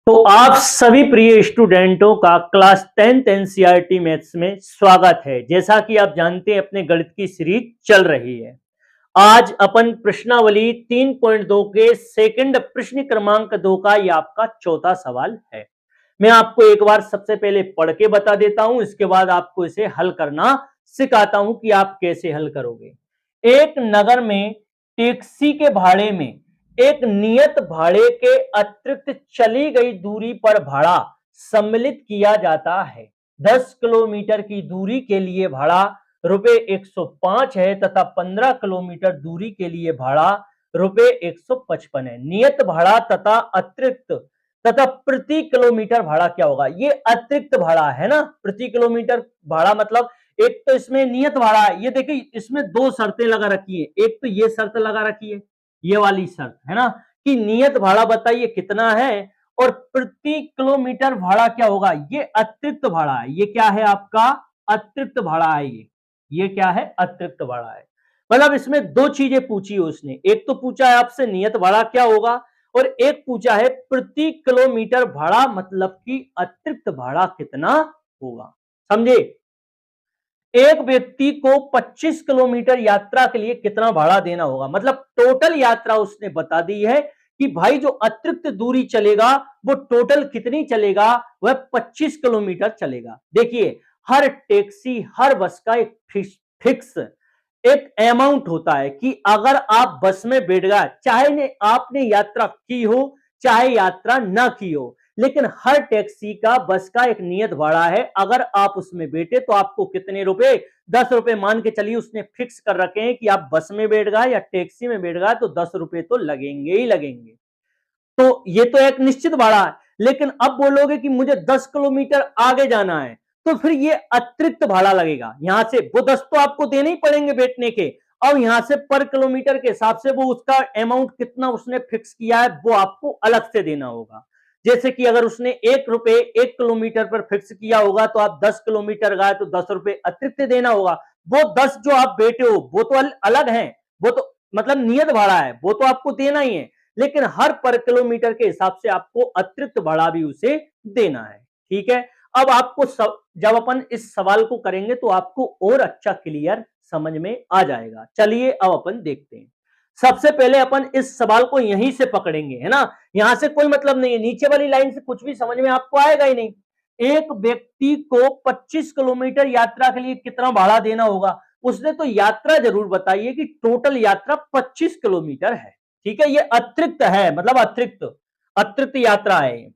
तो आप सभी प्रिय स्टूडेंटों का क्लास 10th एनसीईआरटी मैथ्स में स्वागत है। जैसा कि आप जानते हैं अपने गणित की सीरीज चल रही है। आज अपन प्रश्नावली 3.2 के सेकंड प्रश्न क्रमांक 2 का ये आपका चौथा सवाल है। मैं आपको एक बार सबसे पहले पढ़ के बता देता हूं, इसके बाद आपको इसे हल करना सिखाता हूं कि आप कैसे हल करोगे। एक नगर में टैक्सी के भाड़े में एक नियत भाड़े के अतिरिक्त चली गई दूरी पर भाड़ा सम्मिलित किया जाता है। 10 किलोमीटर की दूरी के लिए भाड़ा रुपए 105 है तथा 15 किलोमीटर दूरी के लिए भाड़ा रुपए 155 है। नियत भाड़ा तथा अतिरिक्त तथा प्रति किलोमीटर भाड़ा क्या होगा? ये अतिरिक्त भाड़ा है ना, प्रति किलोमीटर भाड़ा मतलब एक तो इसमें नियत भाड़ा है, ये देखिए इसमें दो शर्तें लगा रखी है। एक तो ये शर्त लगा रखी है, ये वाली शर्त है ना कि नियत भाड़ा बताइए कितना है और प्रति किलोमीटर भाड़ा क्या होगा? ये अतिरिक्त भाड़ा है। ये क्या है? आपका अतिरिक्त भाड़ा है। ये क्या है? अतिरिक्त भाड़ा है। मतलब इसमें दो चीजें पूछी है उसने, एक तो पूछा है आपसे नियत भाड़ा क्या होगा और एक पूछा है प्रति किलोमीटर भाड़ा, मतलब कि अतिरिक्त भाड़ा कितना होगा। समझे? एक व्यक्ति को 25 किलोमीटर यात्रा के लिए कितना भाड़ा देना होगा, मतलब टोटल यात्रा उसने बता दी है कि भाई जो अतिरिक्त दूरी चलेगा वो टोटल कितनी चलेगा, वह 25 किलोमीटर चलेगा। देखिए हर टैक्सी हर बस का एक फिक्स एक अमाउंट होता है कि अगर आप बस में बैठ गए, चाहे आपने यात्रा की हो चाहे यात्रा ना की हो, लेकिन हर टैक्सी का बस का एक नियत भाड़ा है। अगर आप उसमें बैठे तो आपको कितने रुपए? 10 रुपए मान के चलिए, उसने फिक्स कर रखे हैं कि आप बस में बैठ गए या टैक्सी में बैठ गए तो 10 रुपए तो लगेंगे ही लगेंगे। तो ये तो एक निश्चित भाड़ा है। लेकिन अब बोलोगे कि मुझे 10 किलोमीटर आगे जाना है तो फिर ये अतिरिक्त भाड़ा लगेगा। यहां से वो 10 तो आपको देने ही पड़ेंगे बैठने के। अब यहां से पर किलोमीटर के हिसाब से वो उसका अमाउंट कितना उसने फिक्स किया है वो आपको अलग से देना होगा। जैसे कि अगर उसने 1 रुपए 1 किलोमीटर पर फिक्स किया होगा तो आप 10 किलोमीटर गए तो 10 रुपए अतिरिक्त देना होगा। वो 10 जो आप बैठे हो वो तो अलग है, वो तो मतलब नियत भाड़ा है, वो तो आपको देना ही है। लेकिन हर पर किलोमीटर के हिसाब से आपको अतिरिक्त भाड़ा भी उसे देना है। ठीक है, अब आपको जब अपन इस सवाल को करेंगे तो आपको और अच्छा क्लियर समझ में आ जाएगा। चलिए अब अपन देखते हैं। सबसे पहले अपन इस सवाल को यहीं से पकड़ेंगे, है ना, यहां से कोई मतलब नहीं है, नीचे वाली लाइन से कुछ भी समझ में आपको आएगा ही नहीं। एक व्यक्ति को 25 किलोमीटर यात्रा के लिए कितना भाड़ा देना होगा? उसने तो यात्रा जरूर बताई है कि टोटल यात्रा 25 किलोमीटर है। ठीक है, ये अतिरिक्त है, मतलब अतिरिक्त अतिरिक्त यात्रा है।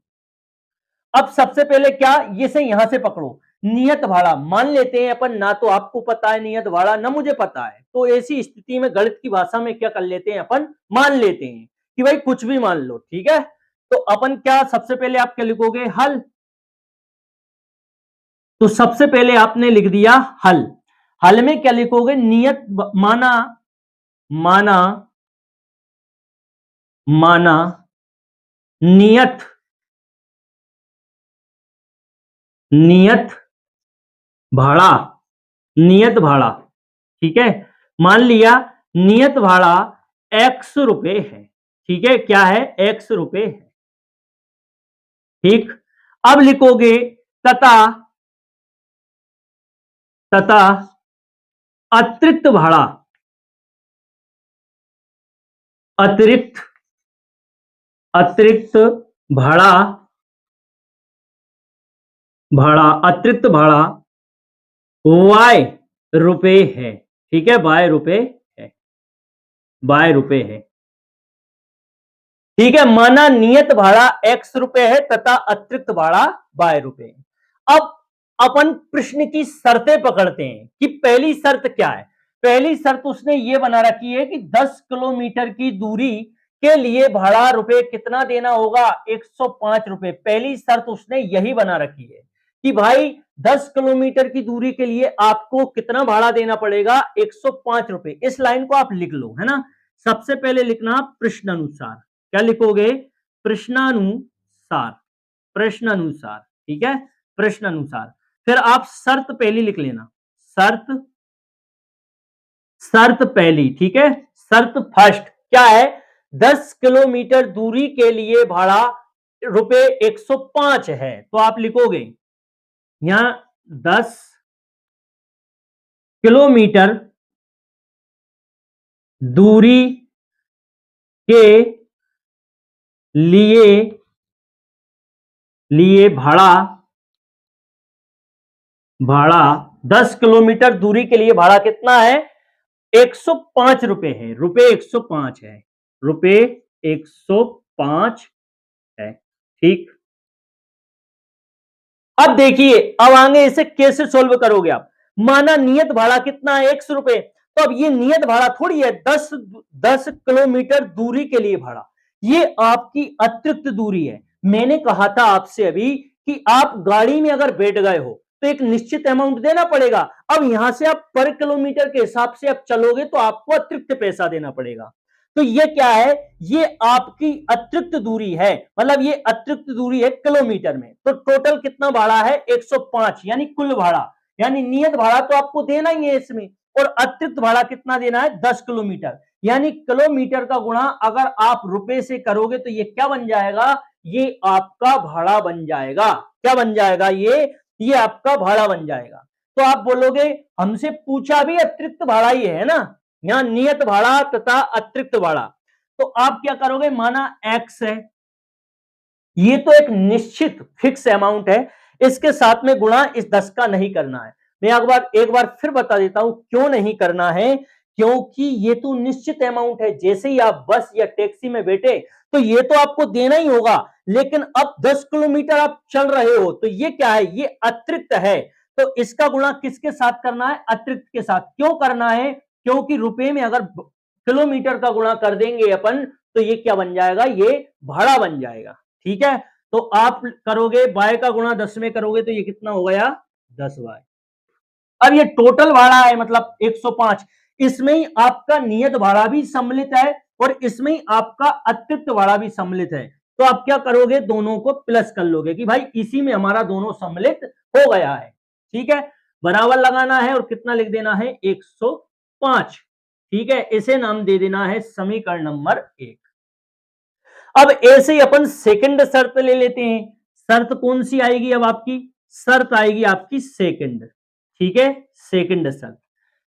अब सबसे पहले क्या, ये से यहां से पकड़ो, नियत भाड़ा मान लेते हैं अपन, ना तो आपको पता है नियत भाड़ा ना मुझे पता है, तो ऐसी स्थिति में गणित की भाषा में क्या कर लेते हैं अपन, मान लेते हैं कि भाई कुछ भी मान लो। ठीक है, तो अपन क्या सबसे पहले आप क्या लिखोगे? हल। तो सबसे पहले आपने लिख दिया हल। हल में क्या लिखोगे? नियत माना माना माना नियत नियत भाड़ा नियत भाड़ा। ठीक है, मान लिया नियत भाड़ा x रुपए है। ठीक है, क्या है? x रुपए है। ठीक, अब लिखोगे तथा तथा अतिरिक्त भाड़ा अतिरिक्त अतिरिक्त भाड़ा भाड़ा अतिरिक्त भाड़ा y रुपए है। ठीक है, y रुपए है, y रुपए है। ठीक है, माना नियत भाड़ा x रुपए है तथा अतिरिक्त भाड़ा y रुपए है। अब अपन प्रश्न की शर्तें पकड़ते हैं कि पहली शर्त क्या है। पहली शर्त उसने ये बना रखी है कि 10 किलोमीटर की दूरी के लिए भाड़ा रुपए कितना देना होगा? 105 रुपए। पहली शर्त उसने यही बना रखी है कि भाई 10 किलोमीटर की दूरी के लिए आपको कितना भाड़ा देना पड़ेगा? 105 रुपए। इस लाइन को आप लिख लो, है ना। सबसे पहले लिखना प्रश्नानुसार। क्या लिखोगे? प्रश्नानुसार, प्रश्नानुसार। ठीक है, प्रश्नानुसार। फिर आप शर्त पहली लिख लेना, शर्त शर्त पहली। ठीक है, शर्त फर्स्ट क्या है? 10 किलोमीटर दूरी के लिए भाड़ा रुपए 105 है, तो आप लिखोगे यहां 10 किलोमीटर दूरी के लिए भाड़ा भाड़ा 10 किलोमीटर दूरी के लिए भाड़ा कितना है? 105 रुपए है, रुपए 105 है, रुपए 105 है। ठीक, अब देखिए, अब आगे इसे कैसे सोल्व करोगे आप? माना नियत भाड़ा कितना है? 100 रुपए। तो अब ये नियत भाड़ा थोड़ी है, 10 किलोमीटर दूरी के लिए भाड़ा, ये आपकी अतिरिक्त दूरी है। मैंने कहा था आपसे अभी कि आप गाड़ी में अगर बैठ गए हो तो एक निश्चित अमाउंट देना पड़ेगा। अब यहां से आप पर किलोमीटर के हिसाब से आप चलोगे तो आपको अतिरिक्त पैसा देना पड़ेगा। तो ये क्या है? ये आपकी अतिरिक्त दूरी है, मतलब ये अतिरिक्त दूरी है किलोमीटर में। तो टोटल कितना भाड़ा है? 105, यानी कुल भाड़ा, यानी नियत भाड़ा तो आपको देना ही है इसमें, और अतिरिक्त भाड़ा कितना देना है? 10 किलोमीटर, यानी किलोमीटर का गुणा अगर आप रुपए से करोगे तो ये क्या बन जाएगा? ये आपका भाड़ा बन जाएगा। क्या बन जाएगा? ये आपका भाड़ा बन जाएगा। तो आप बोलोगे हमसे पूछा भी अतिरिक्त भाड़ा ही है ना, यहां नियत भाड़ा तथा अतिरिक्त भाड़ा। तो आप क्या करोगे? माना एक्स है, ये तो एक निश्चित फिक्स अमाउंट है, इसके साथ में गुणा इस 10 का नहीं करना है। मैं एक बार फिर बता देता हूं क्यों नहीं करना है। क्योंकि ये तो निश्चित अमाउंट है, जैसे ही आप बस या टैक्सी में बैठे तो ये तो आपको देना ही होगा, लेकिन अब 10 किलोमीटर आप चल रहे हो तो ये क्या है? ये अतिरिक्त है। तो इसका गुणा किसके साथ करना है? अतिरिक्त के साथ। क्यों करना है? क्योंकि रुपए में अगर किलोमीटर का गुणा कर देंगे अपन तो ये क्या बन जाएगा? ये भाड़ा बन जाएगा। ठीक है, तो आप करोगे y का गुणा 10 में करोगे तो ये कितना हो गया? 10y। अब ये टोटल भाड़ा है, मतलब 105, इसमें ही आपका नियत भाड़ा भी सम्मिलित है और इसमें ही आपका अतिरिक्त भाड़ा भी सम्मिलित है। तो आप क्या करोगे? दोनों को प्लस कर लोगे कि भाई इसी में हमारा दोनों सम्मिलित हो गया है। ठीक है, बराबर लगाना है और कितना लिख देना है? 105। ठीक है, इसे नाम दे देना है समीकरण नंबर 1। अब ऐसे ही अपन सेकंड शर्त ले लेते हैं। शर्त कौन सी आएगी? अब आपकी शर्त आएगी आपकी सेकंड। ठीक है, सेकंड शर्त।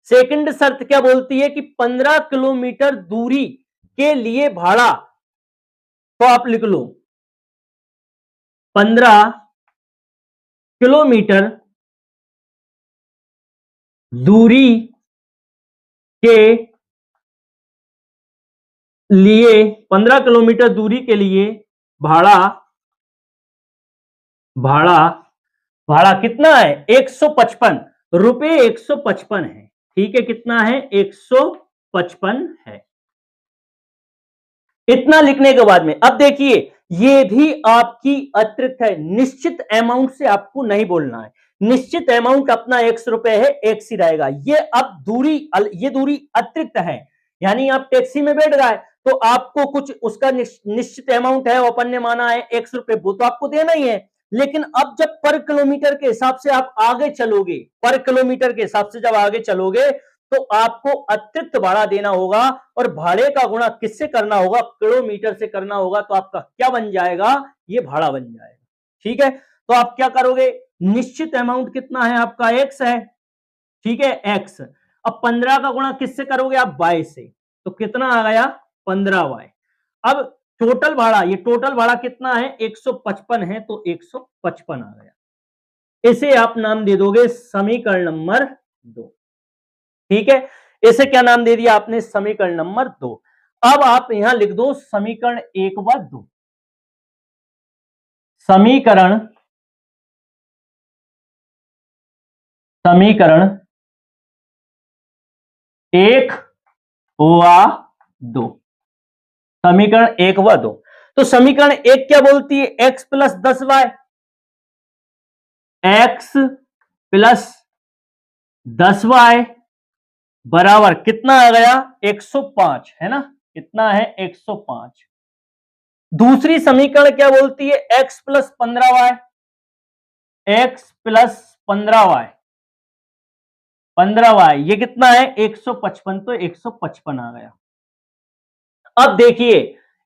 सेकंड शर्त क्या बोलती है कि 15 किलोमीटर दूरी के लिए भाड़ा, तो आप लिख लो 15 किलोमीटर दूरी के लिए, 15 किलोमीटर दूरी के लिए भाड़ा भाड़ा भाड़ा कितना है? 155 रुपए, 155 है। ठीक है, कितना है? 155 है। इतना लिखने के बाद में अब देखिए, ये भी आपकी अतिरिक्त है, निश्चित अमाउंट से आपको नहीं बोलना है। निश्चित अमाउंट अपना 100 रुपए है, एक्स ही रहेगा। ये अब ये दूरी अतिरिक्त है, यानी आप टैक्सी में बैठ गए तो आपको कुछ उसका निश्चित अमाउंट है, अपन ने माना है 100 रुपए, वो तो आपको देना ही है। लेकिन अब जब पर किलोमीटर के हिसाब से आप आगे चलोगे, पर किलोमीटर के हिसाब से जब आगे चलोगे तो आपको अतिरिक्त भाड़ा देना होगा, और भाड़े का गुणा किससे करना होगा? किलोमीटर से करना होगा। तो आपका क्या बन जाएगा? ये भाड़ा बन जाएगा। ठीक है, तो आप क्या करोगे? निश्चित अमाउंट कितना है आपका? एक्स है। ठीक है, एक्स। अब 15 का गुणा किससे करोगे आप? बाय से। तो कितना आ गया? 15y। अब टोटल भाड़ा, ये टोटल भाड़ा कितना है? 155 है, तो 155 आ गया। इसे आप नाम दे दोगे समीकरण नंबर 2। ठीक है, इसे क्या नाम दे दिया आपने? समीकरण नंबर 2। अब आप यहां लिख दो समीकरण 1 व 2। समीकरण समीकरण 1 व 2। समीकरण 1 व 2। तो समीकरण 1 क्या बोलती है? x plus 10y, x plus 10y बराबर कितना आ गया? 105, है ना? कितना है? 105। दूसरी समीकरण क्या बोलती है? x plus 15y, x plus 15y, 15y ये कितना है? 155, तो 155 आ गया। अब देखिए,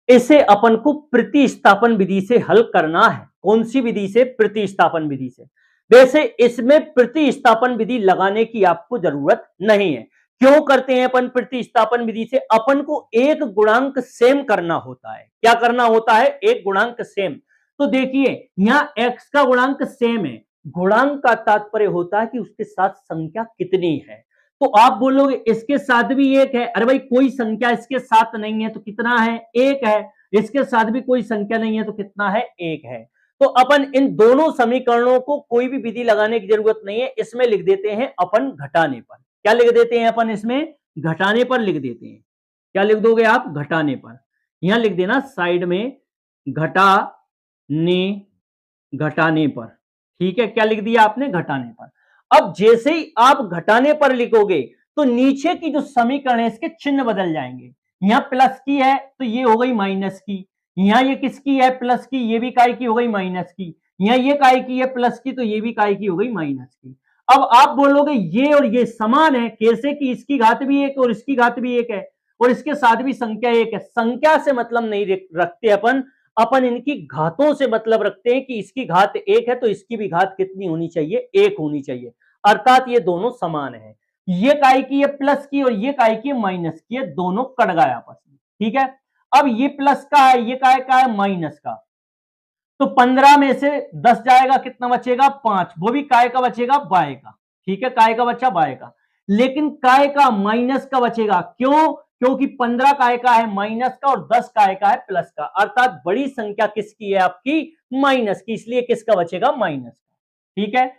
इसे अपन को प्रतिस्थापन विधि से हल करना है। कौन सी विधि से? प्रतिस्थापन विधि से। वैसे इसमें प्रतिस्थापन विधि लगाने की आपको जरूरत नहीं है। क्यों करते हैं अपन प्रतिस्थापन विधि से? अपन को एक गुणांक सेम करना होता है। क्या करना होता है? एक गुणांक सेम। तो देखिए यहां x का गुणांक सेम है। गुणांक का तात्पर्य होता है कि उसके साथ संख्या कितनी है। तो आप बोलोगे इसके साथ भी एक है। अरे भाई कोई संख्या इसके साथ नहीं है तो कितना है? एक है। इसके साथ भी कोई संख्या नहीं है तो कितना है? एक है। तो अपन इन दोनों समीकरणों को कोई भी विधि लगाने की जरूरत नहीं है, इसमें लिख देते हैं अपन घटाने पर। क्या लिख देते हैं अपन इसमें? घटाने पर लिख देते हैं। क्या लिख दोगे आप? घटाने पर। यहां लिख देना साइड में घटाने, घटाने पर। ठीक है, क्या लिख दिया आपने? घटाने पर। अब जैसे ही आप घटाने पर लिखोगे तो नीचे की जो समीकरण है इसके चिन्ह बदल जाएंगे। यहां प्लस की है तो ये हो गई माइनस की। यहां ये किसकी है? प्लस की। ये भी काय की हो गई? माइनस की। यहां ये काय की है? प्लस की। तो ये भी काय की हो गई? माइनस की। अब आप बोलोगे ये और ये समान है। कैसे? कि इसकी घात भी एक और इसकी घात भी एक है और इसके साथ भी संख्या एक है। संख्या से मतलब नहीं रखते अपन, अपन इनकी घातों से मतलब रखते हैं कि इसकी घात एक है तो इसकी भी घात कितनी होनी चाहिए? एक होनी चाहिए। अर्थात ये दोनों समान है। ये काय की है? प्लस की। और ये काय की है? माइनस की है। दोनों कट गए आपस में। ठीक है। अब ये प्लस का है, ये काय का है? माइनस का। तो 15 में से 10 जाएगा, कितना बचेगा? 5। वो भी काय का बचेगा? बाय का। ठीक है, काय का बचा? बाय का। लेकिन काय का माइनस का बचेगा। क्यों? क्योंकि 15 काय का है? माइनस का। और 10 काय का है? प्लस का। अर्थात बड़ी संख्या किसकी है? आपकी माइनस की। इसलिए किसका बचेगा? माइनस का। ठीक है।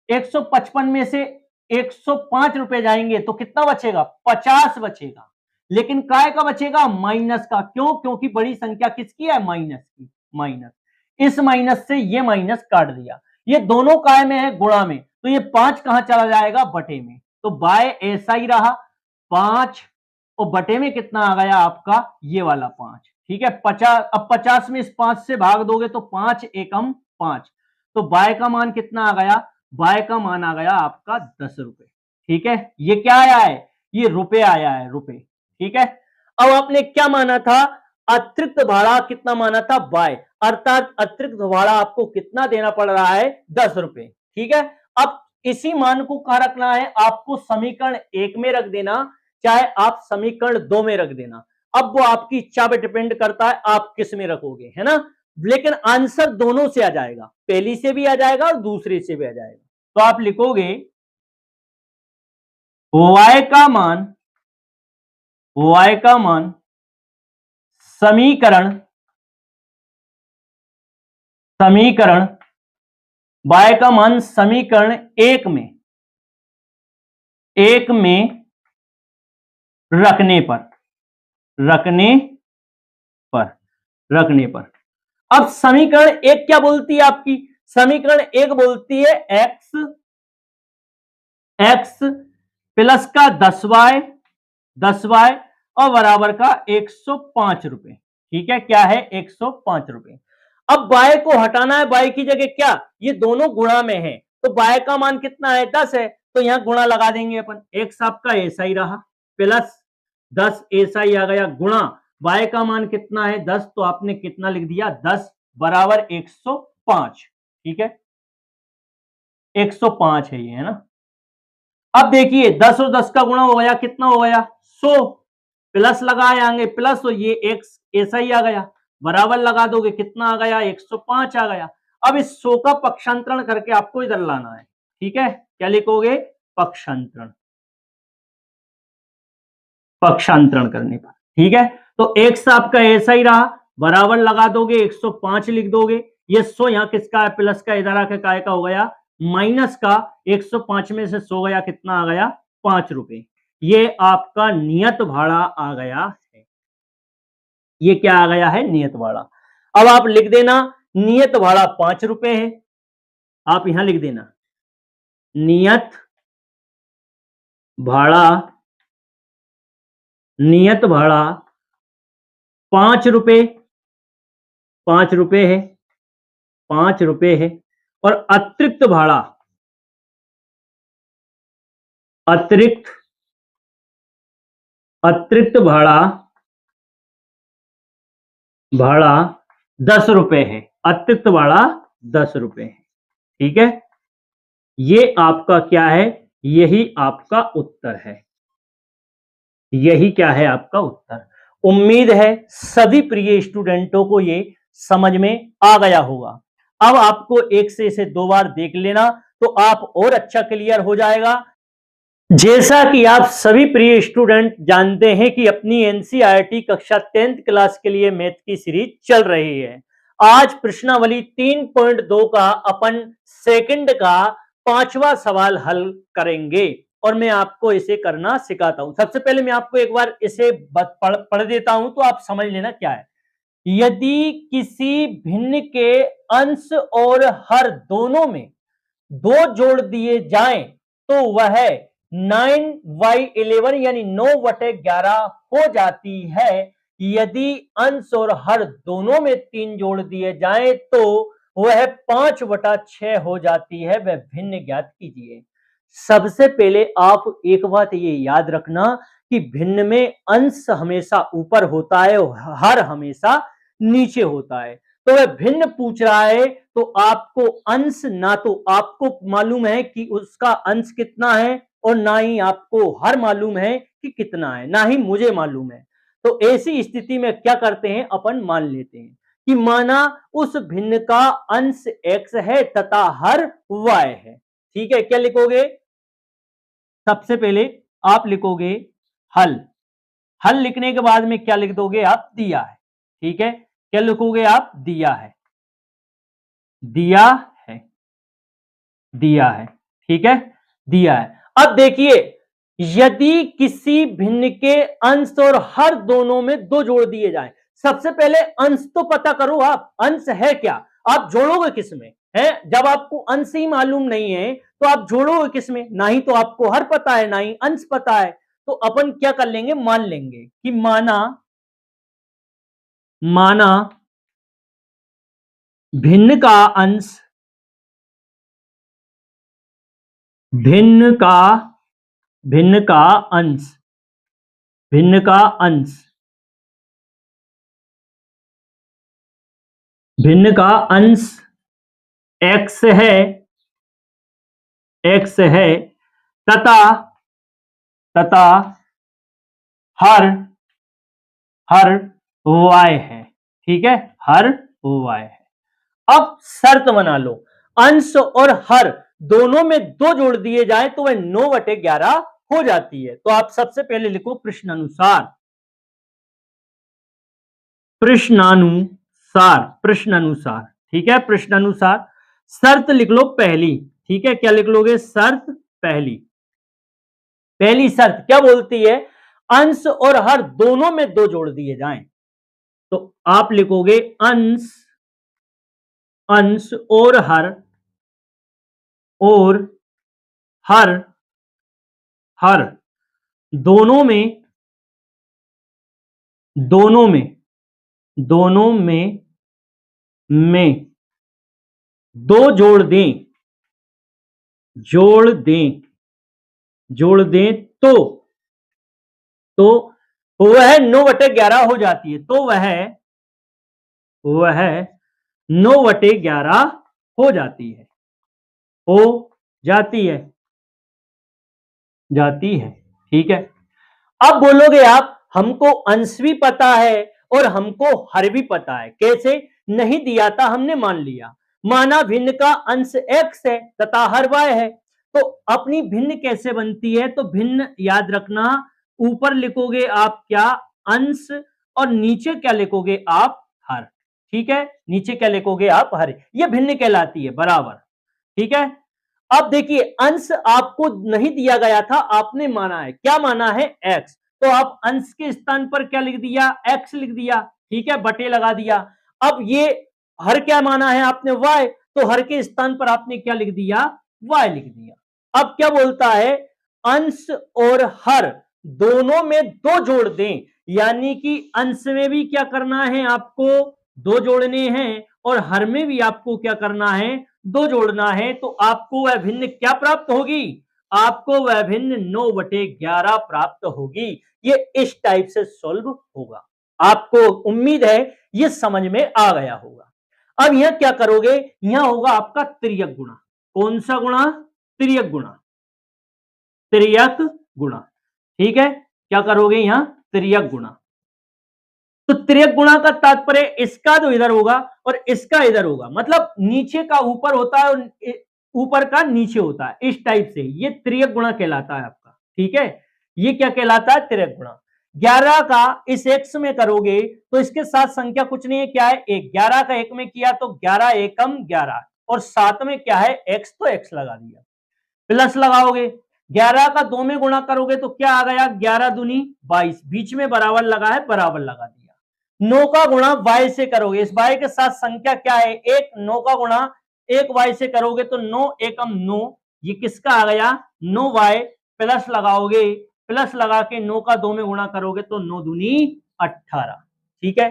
155 में से 105 रुपए जाएंगे तो कितना बचेगा? 50 बचेगा। लेकिन काय का बचेगा? माइनस का। क्यों? क्योंकि बड़ी संख्या किसकी है? माइनस की। माइनस, इस माइनस से ये माइनस काट दिया। ये दोनों काय में है? गुणा में। तो ये 5 कहां चला जाएगा? बटे में। तो बाय ऐसा ही रहा 5 और बटे में कितना आ गया आपका? ये वाला 5। ठीक है। 50, अब 50 में इस 5 से भाग दोगे तो 5 एकम 5। तो बाय का मान कितना आ गया? बाय का मान आ गया आपका 10 रुपए। ठीक है। ये क्या आया है? ये रुपए आया है, रुपए। ठीक है। अब आपने क्या माना था? अतिरिक्त भाड़ा कितना माना था? बाय। अर्थात अतिरिक्त भाड़ा आपको कितना देना पड़ रहा है? 10 रुपए। ठीक है। अब इसी मान को कहां रखना है? आपको समीकरण 1 में रख देना, चाहे आप समीकरण 2 में रख देना। अब वो आपकी इच्छा पे डिपेंड करता है आप किस में रखोगे, है ना। लेकिन आंसर दोनों से आ जाएगा, पहली से भी आ जाएगा और दूसरी से भी आ जाएगा। तो आप लिखोगे y का मान, y का मान समीकरण, समीकरण y का मान समीकरण 1 में, 1 में रखने पर, रखने पर, रखने पर। अब समीकरण 1 क्या बोलती है आपकी? समीकरण 1 बोलती है x, x प्लस का 10y, 10y और बराबर का 105 रुपए। ठीक है। क्या है? 105 रुपए। अब y को हटाना है। y की जगह क्या? ये दोनों गुणा में है तो y का मान कितना है? 10 है। तो यहां गुणा लगा देंगे अपन। x आपका ऐसा ही रहा प्लस 10 ऐसा ही आ गया गुणा y का मान कितना है? 10। तो आपने कितना लिख दिया? 10 बराबर 105। ठीक है। 105 है ये, है ना। अब देखिए 10 और 10 का गुणा हो गया, कितना हो गया? 100। प्लस लगाए आएंगे प्लस, तो ये एक्स ऐसा ही आ गया। बराबर लगा दोगे, कितना आ गया? 105 आ गया। अब इस 100 का पक्षांतरण करके आपको इधर लाना है। ठीक है। क्या लिखोगे? पक्षांतरण, पक्षांतरण करने पर। ठीक है। तो एक्स आपका ऐसा ही रहा, बराबर लगा दोगे 105 लिख दोगे। ये 100 यहां किसका है? प्लस का। इधर आके काय का हो गया? माइनस का। 105 में से 100 गया, कितना आ गया? 5 रुपए। ये आपका नियत भाड़ा आ गया है। ये क्या आ गया है? नियत भाड़ा। अब आप लिख देना नियत भाड़ा 5 रुपए है। आप यहां लिख देना नियत भाड़ा, नियत भाड़ा 5 रुपए, 5 रुपए है, 5 रुपए है। और अतिरिक्त भाड़ा, अतिरिक्त, अतिरिक्त भाड़ा भाड़ा 10 रुपए है, अतिरिक्त भाड़ा 10 रुपए है। ठीक है, ये आपका क्या है, यही आपका उत्तर है, यही क्या है आपका उत्तर। उम्मीद है सभी प्रिय स्टूडेंटों को ये समझ में आ गया होगा। अब आपको एक से इसे 2 बार देख लेना तो आप और अच्छा क्लियर हो जाएगा। जैसा कि आप सभी प्रिय स्टूडेंट जानते हैं कि अपनी एनसीईआरटी कक्षा 10th क्लास के लिए मैथ की सीरीज चल रही है। आज प्रश्नावली 3.2 का अपन सेकंड का 5वां सवाल हल करेंगे और मैं आपको इसे करना सिखाता हूं। सबसे पहले मैं आपको एक बार इसे पढ़ देता हूं तो आप समझ लेना क्या है। यदि किसी भिन्न के अंश और हर दोनों में 2 जोड़ दिए जाएं तो वह 9/11 यानी 9/11 हो जाती है। यदि अंश और हर दोनों में 3 जोड़ दिए जाएं तो वह 5/6 हो जाती है। वह भिन्न ज्ञात कीजिए। सबसे पहले आप एक बात ये याद रखना कि भिन्न में अंश हमेशा ऊपर होता है और हर हमेशा नीचे होता है। तो वह भिन्न पूछ रहा है तो आपको अंश ना तो आपको मालूम है कि उसका अंश कितना है और ना ही आपको हर मालूम है कि कितना है, ना ही मुझे मालूम है। तो ऐसी स्थिति में क्या करते हैं, अपन मान लेते हैं कि माना उस भिन्न का अंश x है तथा हर y है। ठीक है, क्या लिखोगे, सबसे पहले आप लिखोगे हल। हल लिखने के बाद में क्या लिख दोगे आप, दिया है। ठीक है, क्या लिखोगे आप, दिया है, दिया है, दिया है। ठीक है, दिया है। अब देखिए, यदि किसी भिन्न के अंश और हर दोनों में 2 जोड़ दिए जाएं, सबसे पहले अंश तो पता करो आप, अंश है क्या, आप जोड़ोगे किसमें है। जब आपको अंश ही मालूम नहीं है तो आप जोड़ोगे किसमें, ना ही तो आपको हर पता है ना ही अंश पता है। तो अपन क्या कर लेंगे, मान लेंगे कि माना माना भिन्न का अंश, भिन्न का भिन्न का अंश, भिन्न का अंश, भिन्न का अंश x है, x है तथा तथा हर हर y है। ठीक है, हर y है। अब शर्त बना लो, अंश और हर दोनों में 2 जोड़ दिए जाए तो वह 9/11 हो जाती है। तो आप सबसे पहले लिखो प्रश्नानुसार, प्रश्नानुसार, प्रश्नानुसार। ठीक है, प्रश्नानुसार। शर्त लिख लो पहली। ठीक है, क्या लिख लोगे, शर्त पहली। पहली शर्त क्या बोलती है, अंश और हर दोनों में 2 जोड़ दिए जाएं। तो आप लिखोगे अंश, अंश और हर हर दोनों में दोनों में दोनों में 2 जोड़ दें, जोड़ दें, जोड़ दें तो वह 9/11 हो जाती है। तो वह 9/11 हो जाती है, हो जाती है, जाती है। ठीक है, अब बोलोगे आप हमको अंश भी पता है और हमको हर भी पता है, कैसे, नहीं दिया था हमने मान लिया। माना भिन्न का अंश x है तथा हर y है, तो अपनी भिन्न कैसे बनती है, तो भिन्न याद रखना, ऊपर लिखोगे आप क्या, अंश, और नीचे क्या लिखोगे आप, हर। ठीक है, नीचे क्या लिखोगे आप, हर। यह भिन्न कहलाती है, बराबर। ठीक है, अब देखिए अंश आपको नहीं दिया गया था, आपने माना है, क्या माना है, x। तो आप अंश के स्थान पर क्या लिख दिया, x लिख दिया। ठीक है, बटे लगा दिया। अब ये हर क्या माना है आपने, y, तो हर के स्थान पर आपने क्या लिख दिया, y लिख दिया। अब क्या बोलता है, अंश और हर दोनों में 2 जोड़ दें, यानी कि अंश में भी क्या करना है आपको, 2 जोड़ने हैं और हर में भी आपको क्या करना है, 2 जोड़ना है। तो आपको वह भिन्न क्या प्राप्त होगी, आपको वह भिन्न 9/11 प्राप्त होगी। ये इस टाइप से सॉल्व होगा। आपको उम्मीद है ये समझ में आ गया होगा। अब यहां क्या करोगे, यहां होगा आपका तिर्यक गुणा। कौन सा गुणा? तिर्यक गुणा, तिर्यक गुणा। ठीक है, क्या करोगे यहां? तिर्यक गुणा। तो तिर्यक गुणा का तात्पर्य इसका जो इधर होगा और इसका इधर होगा, मतलब नीचे का ऊपर होता है और ऊपर का नीचे होता है, इस टाइप से ये तिर्यक गुणा कहलाता है आपका। ठीक है, ये क्या कहलाता है? तिर्यक गुणा। 11 का इस x में करोगे तो इसके साथ संख्या कुछ नहीं है, क्या है? 1। 11 का 1 में किया तो 11 एकम 11 और साथ में क्या है? x, तो x लगा दिया। प्लस लगाओगे, 11 का 2 में गुणा करोगे तो क्या आ गया? 11 दूनी 22, बीच में बराबर लगा है, बराबर लगा दिया। 9 का गुणा y से करोगे, इस y के साथ संख्या क्या है? 1। 9 का गुणा 1 y से करोगे तो 9 एकम 9, ये किसका आ गया? 9y। प्लस लगाओगे, प्लस लगा के 9 का 2 में गुणा करोगे तो 9 दूनी 18। ठीक है,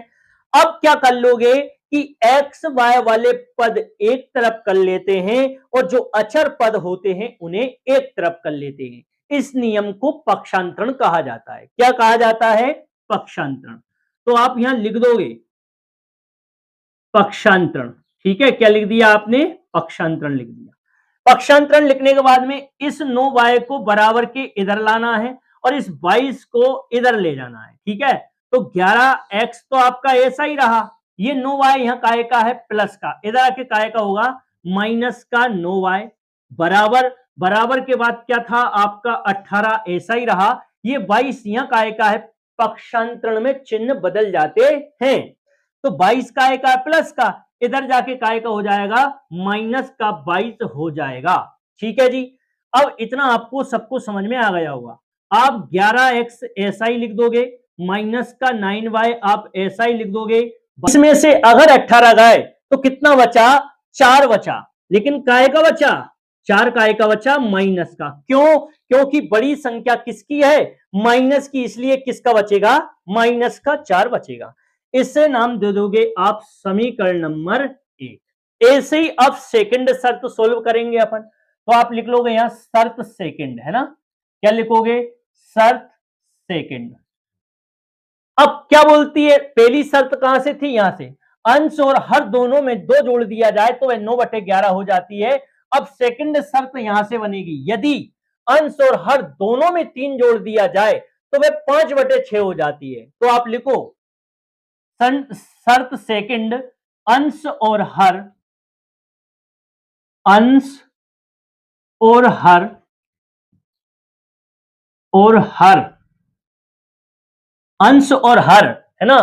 अब क्या कर लोगे कि x y वाले पद एक तरफ कर लेते हैं और जो अचर पद होते हैं उन्हें एक तरफ कर लेते हैं। इस नियम को पक्षांतरण कहा जाता है। क्या कहा जाता है? पक्षांतरण। तो आप यहां लिख दोगे पक्षांतरण। ठीक है, क्या लिख दिया आपने? पक्षांतरण लिख दिया। पक्षांतरण लिखने के बाद में इस 9y को बराबर के इधर लाना है और इस 22 को इधर ले जाना है। ठीक है, तो 11x तो आपका ऐसा ही रहा, ये 9y यहां काय का है? प्लस का, इधर आके काय का होगा? माइनस का 9y। बराबर, बराबर के बाद क्या था आपका? 18 ऐसा ही रहा, ये 22 यहां काय का है? पक्षांतरण में चिन्ह बदल जाते हैं, तो 22 काय का? प्लस का, इधर जाके काय का हो जाएगा? माइनस का 22 हो जाएगा। ठीक है जी, अब इतना आपको सबको समझ में आ गया होगा। आप 11x ऐसा ही लिख दोगे, माइनस का 9y आप ऐसा ही लिख दोगे। इसमें से अगर 18 गए तो कितना बचा? 4 बचा, लेकिन काय का बचा? 4 काय का बचा? माइनस का। क्यों? क्योंकि बड़ी संख्या किसकी है? माइनस की, इसलिए किसका बचेगा? माइनस का 4 बचेगा। इससे नाम दे दोगे आप समीकरण नंबर 1। ऐसे ही अब सेकंड शर्त सोल्व करेंगे अपन, तो आप लिख लोगे यहां शर्त सेकंड, है ना? क्या लिखोगे? शर्त सेकंड। अब क्या बोलती है? पहली शर्त कहां से थी? यहां से, अंश और हर दोनों में 2 जोड़ दिया जाए तो वह 9/11 हो जाती है। अब सेकंड शर्त यहां से बनेगी, यदि अंश और हर दोनों में 3 जोड़ दिया जाए तो वह 5/6 हो जाती है। तो आप लिखो शर्त सेकंड, अंश और हर, अंश और हर, और हर, अंश और हर, है ना?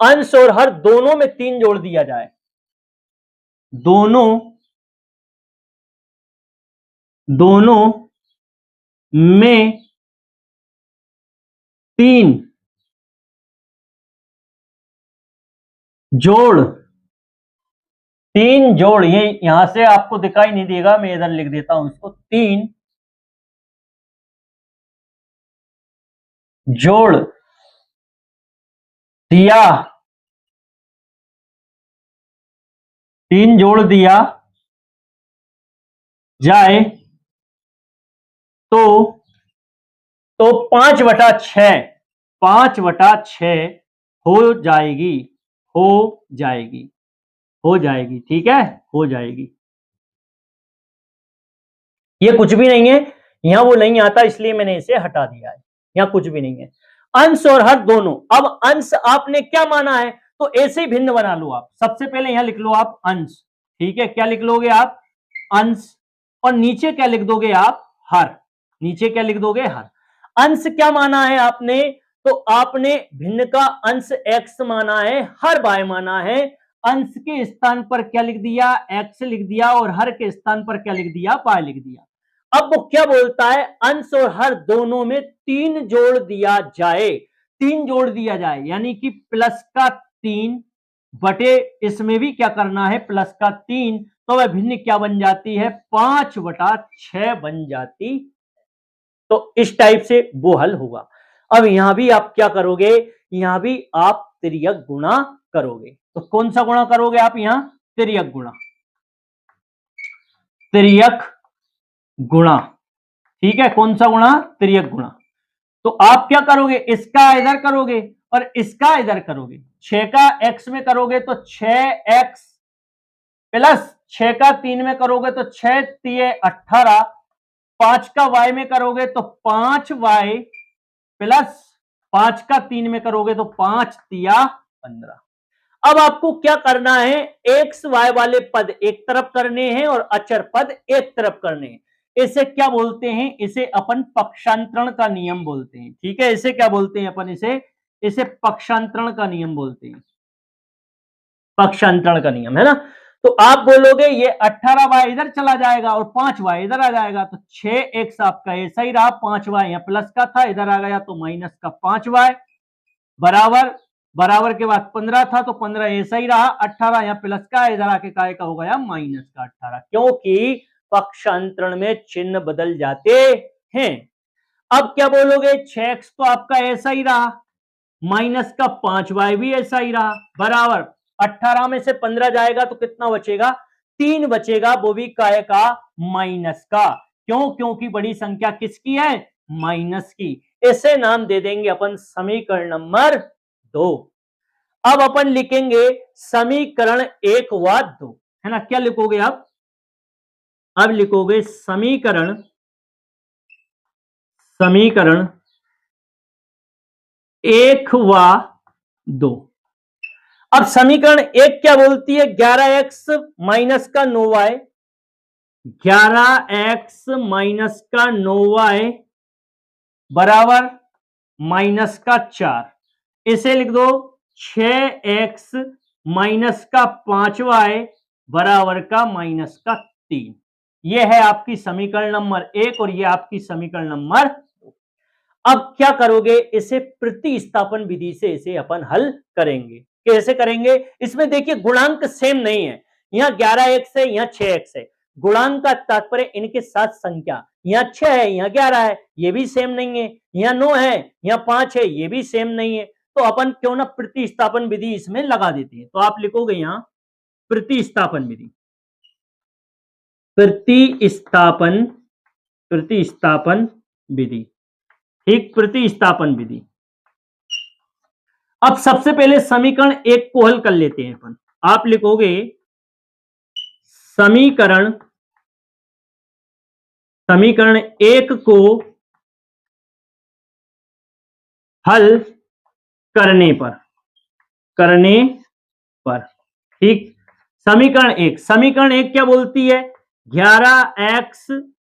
अंश और हर दोनों में 3 जोड़ दिया जाए, दोनों में 3 जोड़, 3 जोड़, ये यहां से आपको दिखाई नहीं देगा, मैं इधर लिख देता हूं इसको, 3 जोड़ दिया, 3 जोड़ दिया जाए तो 5/6, 5/6 हो जाएगी, हो जाएगी, हो जाएगी। ठीक है, हो जाएगी। ये कुछ भी नहीं है, यहां वो नहीं आता इसलिए मैंने इसे हटा दिया है, यहां कुछ भी नहीं है। अंश और हर दोनों, अब अंश आपने क्या माना है तो ऐसे ही भिन्न बना लो आप। सबसे पहले यहां लिख लो आप अंश। ठीक है, क्या लिख लोगे आप? अंश, और नीचे क्या लिख दोगे आप? हर। नीचे क्या लिख दोगे? हर। अंश क्या माना है आपने? तो आपने भिन्न का अंश x माना है, हर y माना है। अंश के स्थान पर क्या लिख दिया? x लिख दिया, और हर के स्थान पर क्या लिख दिया? y लिख दिया। अब वो क्या बोलता है? अंश और हर दोनों में 3 जोड़ दिया जाए, 3 जोड़ दिया जाए, यानी कि प्लस का 3 बटे, इसमें भी क्या करना है? प्लस का 3, तो वह भिन्न क्या बन जाती है? 5/6 बन जाती। तो इस टाइप से वो हल होगा। अब यहां भी आप क्या करोगे? यहां भी आप तिर्यक गुणा करोगे। तो कौन सा गुणा करोगे आप यहां? तिर्यक गुणा, तिर्यक गुणा। ठीक है, कौन सा गुणा? तिर्यक गुणा। तो आप क्या करोगे? इसका इधर करोगे और इसका इधर करोगे, 6 का x में करोगे तो 6x प्लस 6 का 3 में करोगे तो 6 तिये 18, 5 का y में करोगे तो 5y प्लस 5 का 3 में करोगे तो 5 तिया 15। अब आपको क्या करना है, एक्स वाई वाले पद एक तरफ करने हैं और अचर पद एक तरफ करने हैं। इसे क्या बोलते हैं, इसे अपन पक्षांतरण का नियम बोलते हैं। ठीक है, इसे क्या बोलते हैं अपन, इसे पक्षांतरण का नियम बोलते हैं, पक्षांतरण का नियम है ना। तो आप बोलोगे ये 18y इधर चला जाएगा और 5y इधर आ जाएगा, तो 6x आपका ऐसा ही रहा, 5y यहां प्लस का था इधर आ गया तो माइनस का 5y बराबर, बराबर के बाद 15 था तो 15 ऐसा ही रहा, 18 यहां प्लस का इधर आके काय का हो गया माइनस का 18, क्योंकि पक्षांतरण में चिन्ह बदल जाते हैं। अब क्या बोलोगे, 6x तो आपका ऐसा ही रहा, माइनस का 5y भी ऐसा ही रहा, बराबर 18 में से 15 जाएगा तो कितना बचेगा, 3 बचेगा, वो भी काय का माइनस का। क्यों, क्योंकि बड़ी संख्या किसकी है, माइनस की। इसे नाम दे देंगे अपन समीकरण नंबर 2। अब अपन लिखेंगे समीकरण 1 व 2, है ना। क्या लिखोगे आप, अब लिखोगे समीकरण 1 व 2। अब समीकरण 1 क्या बोलती है, 11x माइनस का 9y, 11x माइनस का 9y बराबर माइनस का 4। इसे लिख दो 6x माइनस का 5y बराबर का माइनस का 3। यह है आपकी समीकरण नंबर 1 और यह आपकी समीकरण नंबर 2। अब क्या करोगे, इसे प्रतिस्थापन विधि से इसे अपन हल करेंगे। कैसे करेंगे, इसमें देखिए गुणांक सेम नहीं है, यहां 11x है, यहां 6x है। गुणांक का तात्पर्य इनके साथ संख्या, यहां 6 है, यहां 11 है, ये भी सेम नहीं है, यहां 9 है, यहां 5 है, ये भी सेम नहीं है। तो अपन क्यों ना प्रतिस्थापन विधि इसमें लगा देते हैं। तो आप लिखोगे यहां प्रतिस्थापन विधि, प्रतिस्थापन विधि, ठीक, प्रतिस्थापन विधि। अब सबसे पहले समीकरण 1 को हल कर लेते हैं अपन। आप लिखोगे समीकरण 1 को हल करने पर, ठीक। समीकरण 1 क्या बोलती है, 11x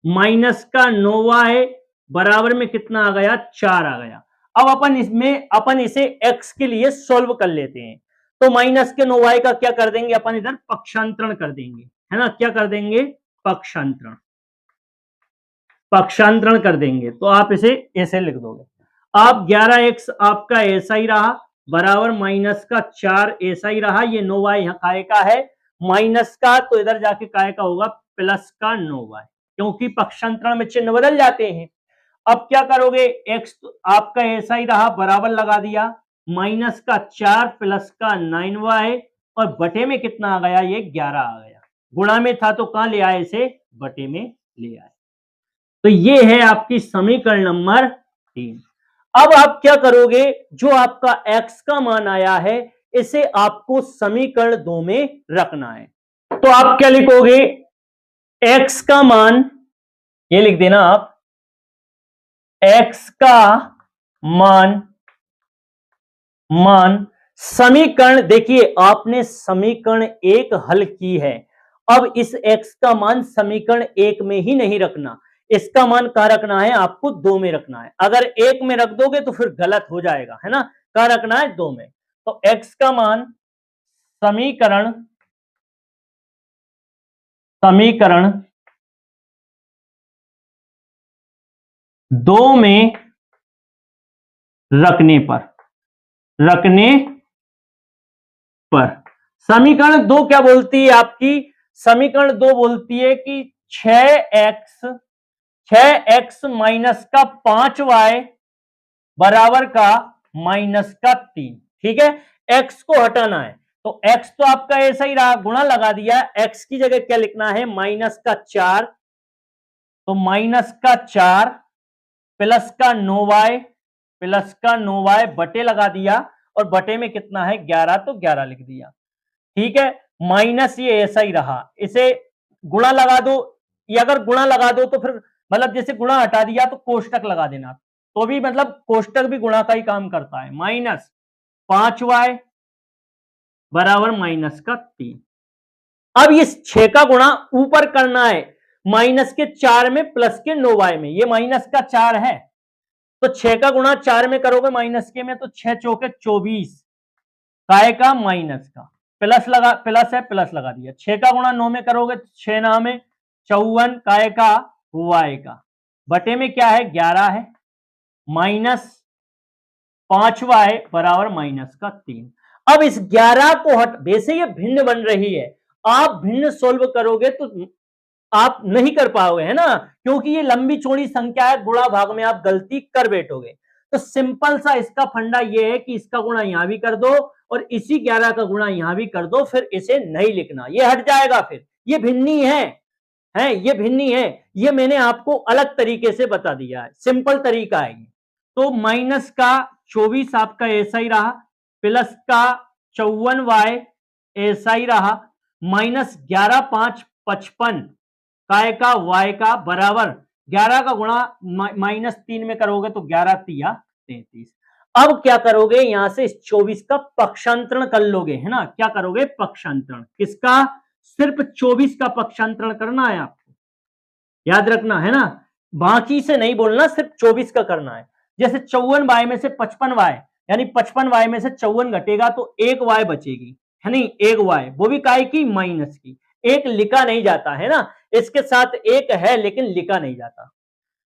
माइनस का 9y बराबर में कितना आ गया, 4 आ गया। अब अपन इसे x के लिए सोल्व कर लेते हैं। तो माइनस के 9y का क्या कर देंगे अपन, इधर पक्षांतरण कर देंगे, है ना। क्या कर देंगे, पक्षांतरण कर देंगे। तो आप इसे ऐसे लिख दोगे, आप 11x आपका ऐसा ही रहा बराबर माइनस का 4 ऐसा ही रहा, ये 9y यहां काय का है माइनस का, तो इधर जाके काय का होगा प्लस का 9y, क्योंकि पक्षांतरण में चिन्ह बदल जाते हैं। अब क्या करोगे, x तो आपका ऐसा ही रहा बराबर लगा दिया, माइनस का 4 प्लस का 9y और बटे में कितना आ गया, ये 11 आ गया। गुणा में था तो कहां ले आए, इसे बटे में ले आए। तो ये है आपकी समीकरण नंबर 3। अब आप क्या करोगे, जो आपका x का मान आया है इसे आपको समीकरण 2 में रखना है। तो आप क्या लिखोगे, x का मान, ये लिख देना आप, x का मान समीकरण, देखिए आपने समीकरण 1 हल की है, अब इस x का मान समीकरण 1 में ही नहीं रखना, इसका मान कहां रखना है, आपको 2 में रखना है। अगर 1 में रख दोगे तो फिर गलत हो जाएगा, है ना। कहां रखना है, 2 में। तो x का मान समीकरण 2 में रखने पर समीकरण 2 क्या बोलती है आपकी, समीकरण 2 बोलती है कि 6x माइनस का 5y बराबर का माइनस का 3, ठीक है। x को हटाना है, तो x तो आपका ऐसा ही रहा, गुणा लगा दिया, x की जगह क्या लिखना है, माइनस का 4, तो माइनस का 4 प्लस का 9y प्लस का 9y बटे लगा दिया और बटे में कितना है 11 तो 11 लिख दिया। ठीक है, माइनस ये ऐसा ही रहा, इसे गुणा लगा दो, ये अगर गुणा लगा दो तो फिर मतलब जैसे गुणा हटा दिया तो कोष्टक लगा देना, तो भी मतलब कोष्टक भी गुणा का ही काम करता है। माइनस 5y बराबर माइनस का 3। अब इस 6 का गुणा ऊपर करना है, माइनस के 4 में प्लस के 9y में, ये माइनस का 4 है तो 6 का गुणा 4 में करोगे माइनस के में तो 6 चौके 24, काय का माइनस का, प्लस लगा, प्लस है प्लस लगा दिया। 6 का गुणा 9 में करोगे 6 9 में 54, काय का y का, बटे में क्या है 11 है, माइनस 5y बराबर माइनस का 3। अब इस 11 को हट, वैसे ये भिन्न बन रही है, आप भिन्न सोल्व करोगे तो आप नहीं कर पाओगे, है ना, क्योंकि ये लंबी चौड़ी संख्या है, गुणा भाग में आप गलती कर बैठोगे। तो सिंपल सा इसका फंडा ये है कि इसका गुणा यहां भी कर दो और इसी 11 का गुणा यहां भी कर दो, फिर इसे नहीं लिखना, ये हट जाएगा, फिर ये भिन्नी है, ये भिन्नी है, ये मैंने आपको अलग तरीके से बता दिया है, सिंपल तरीका है। तो माइनस का 24 आपका ऐसा ही रहा, प्लस का 54y ऐसा ही रहा, माइनस 11 5 55 काय का y का बराबर 11 का गुणा माइनस 3 में करोगे तो 11 तिया 33। अब क्या करोगे, यहां से इस 24 का पक्षांतरण कर लोगे, है ना, क्या करोगे पक्षांतरण, किसका, सिर्फ 24 का पक्षांतरण करना है आपको, याद रखना है ना, बाकी से नहीं बोलना, सिर्फ 24 का करना है। जैसे 54y में से 55y यानी 55y में से 54 घटेगा तो 1y बचेगी, है नहीं, 1y, वो भी काय की माइनस की, एक लिखा नहीं जाता है ना, इसके साथ एक है लेकिन लिखा नहीं जाता,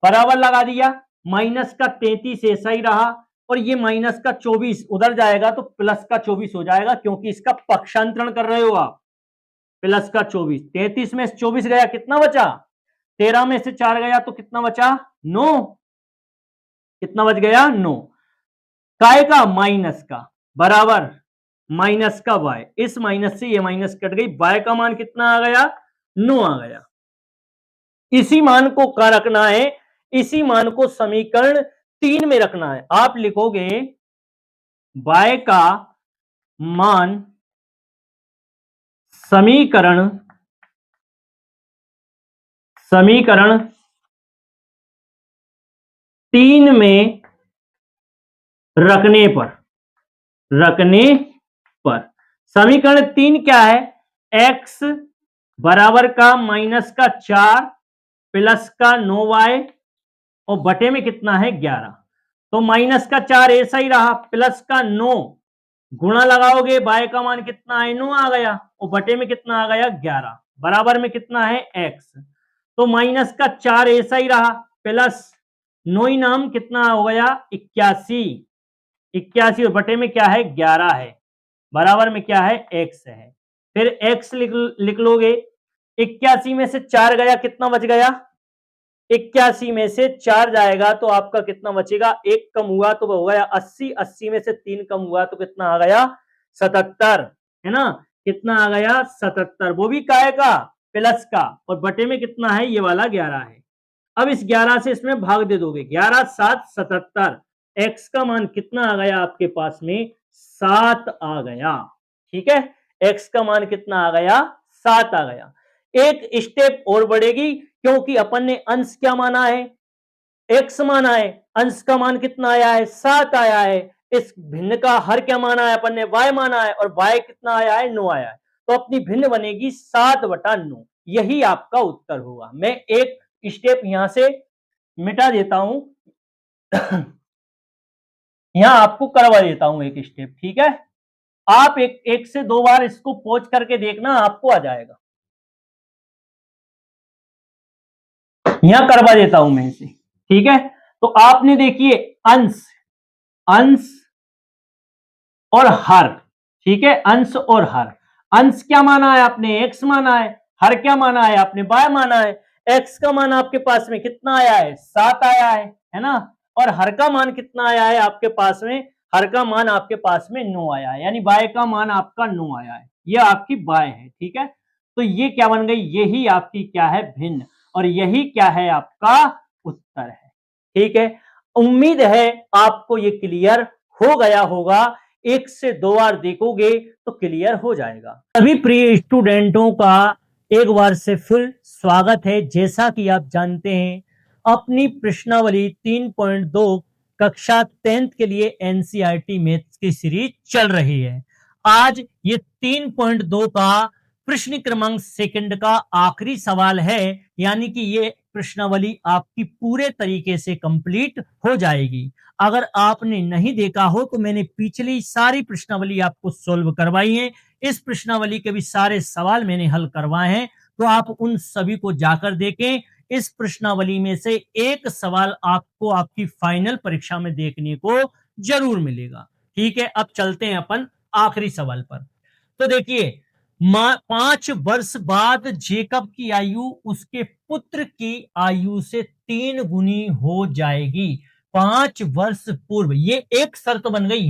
बराबर लगा दिया, माइनस का 33 ऐसा ही रहा और ये माइनस का 24 उधर जाएगा तो प्लस का 24 हो जाएगा, क्योंकि इसका पक्षांतरण कर रहे हो आप, प्लस का 24, 33 में से 24 गया कितना बचा, 13 में से 4 गया तो कितना बचा 9, कितना बच गया 9, काय का माइनस का बराबर माइनस का y, इस माइनस से ये माइनस कट गई, y का मान कितना आ गया 9 आ गया। इसी मान को क्या रखना है, इसी मान को समीकरण 3 में रखना है। आप लिखोगे y का मान समीकरण 3 में रखने पर समीकरण 3 क्या है, x बराबर का माइनस का 4 प्लस का 9y और बटे में कितना है 11, तो माइनस का 4 ऐसा ही रहा, प्लस का 9 गुणा लगाओगे y का मान कितना है 9 आ गया और बटे में कितना आ गया 11, बराबर में कितना है x, तो माइनस का 4 ऐसा ही रहा, प्लस 9 नाम कितना हो गया 81 और बटे में क्या है 11 है, बराबर में क्या है x है, फिर x लिख लोगे, 81 में से 4 गया कितना बच गया, 81 में से 4 जाएगा तो आपका कितना बचेगा, एक कम हुआ तो हो गया 80, 80 में से 3 कम हुआ तो कितना आ गया 77, है ना, कितना आ गया 77, वो भी काय का प्लस का और बटे में कितना है ये वाला 11 है। अब इस 11 से इसमें भाग दे दोगे, 11 7 77, x का मान कितना आ गया आपके पास में 7 आ गया, ठीक है, x का मान कितना आ गया 7 आ गया। एक स्टेप और बढ़ेगी, क्योंकि अपन ने अंश क्या माना है x माना है, अंश का मान कितना आया है 7 आया है, इस भिन्न का हर क्या माना है अपन ने y माना है और y कितना आया है 9 आया है, तो अपनी भिन्न बनेगी 7/9, यही आपका उत्तर होगा। मैं एक स्टेप यहां से मिटा देता हूं यहां आपको करवा देता हूं एक स्टेप, ठीक है, आप एक से दो बार इसको पॉज करके देखना, आपको आ जाएगा। यहां करवा देता हूं मैं इसे, ठीक है, तो आपने देखिए अंश और हर, ठीक है, अंश और हर, अंश क्या माना है आपने x माना है, हर क्या माना है आपने y माना है, x का मान आपके पास में कितना आया है 7 आया है ना, और हर का मान कितना आया है आपके पास में, हर का मान आपके पास में 9 आया है, यानी y का मान आपका 9 आया है, ये आपकी y है, ठीक है, तो ये क्या बन गई, यही आपकी क्या है भिन्न, और यही क्या है आपका उत्तर है, ठीक है। उम्मीद है आपको ये क्लियर हो गया होगा। एक से दो बार देखोगे तो क्लियर हो जाएगा। सभी प्रिय स्टूडेंटों का एक बार से फिर स्वागत है। जैसा कि आप जानते हैं अपनी प्रश्नावली 3.2 कक्षा 10th के लिए एनसीईआरटी मैथ्स की सीरीज चल रही है। आज ये 3.2 का प्रश्न क्रमांक सेकंड का आखिरी सवाल है, यानी कि ये प्रश्नावली आपकी पूरे तरीके से कंप्लीट हो जाएगी। अगर आपने नहीं देखा हो तो मैंने पिछली सारी प्रश्नावली आपको सोल्व करवाई है। इस प्रश्नावली के भी सारे सवाल मैंने हल करवाए हैं, तो आप उन सभी को जाकर देखें। इस प्रश्नावली में से एक सवाल आपको आपकी फाइनल परीक्षा में देखने को जरूर मिलेगा। ठीक है, अब चलते हैं अपन आखिरी सवाल पर। तो देखिए, 5 वर्ष बाद जेकब की आयु उसके पुत्र की आयु से 3 गुनी हो जाएगी। 5 वर्ष पूर्व, ये एक शर्त बन गई।